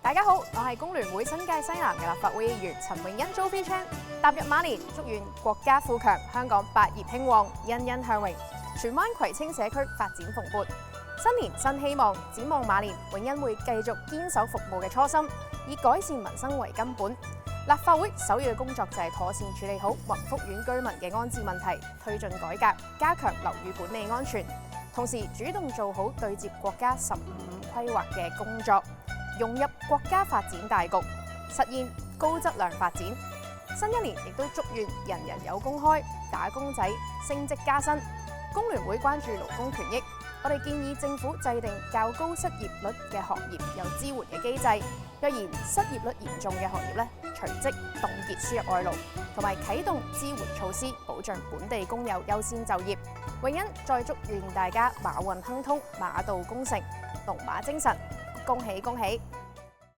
大家好，我係工聯會新界西南嘅立法會議員陳穎欣 Joey Chan。踏入馬年，祝願國家富強，香港百業興旺，欣欣向榮，荃灣葵青社區發展蓬勃。新年新希望，展望馬年，穎欣會繼續堅守服務嘅初心，以改善民生為根本。立法會首要嘅工作就係妥善處理好宏福苑居民嘅安置問題，推進改革，加強樓宇管理安全，同時主動做好對接國家15規劃嘅工作，融入國家發展大局，實現高質量發展。新一年亦都祝願人人有工開，打工仔升職加薪。工聯會關注勞工權益，我哋建議政府制定較高失業率嘅行業有支援嘅機制。若然失業率嚴重嘅行業隨即凍結輸入外勞，同埋啟動支援措施，保障本地工友優先就業。穎欣再祝願大家馬運亨通，馬到功成，龍馬精神，恭喜恭喜！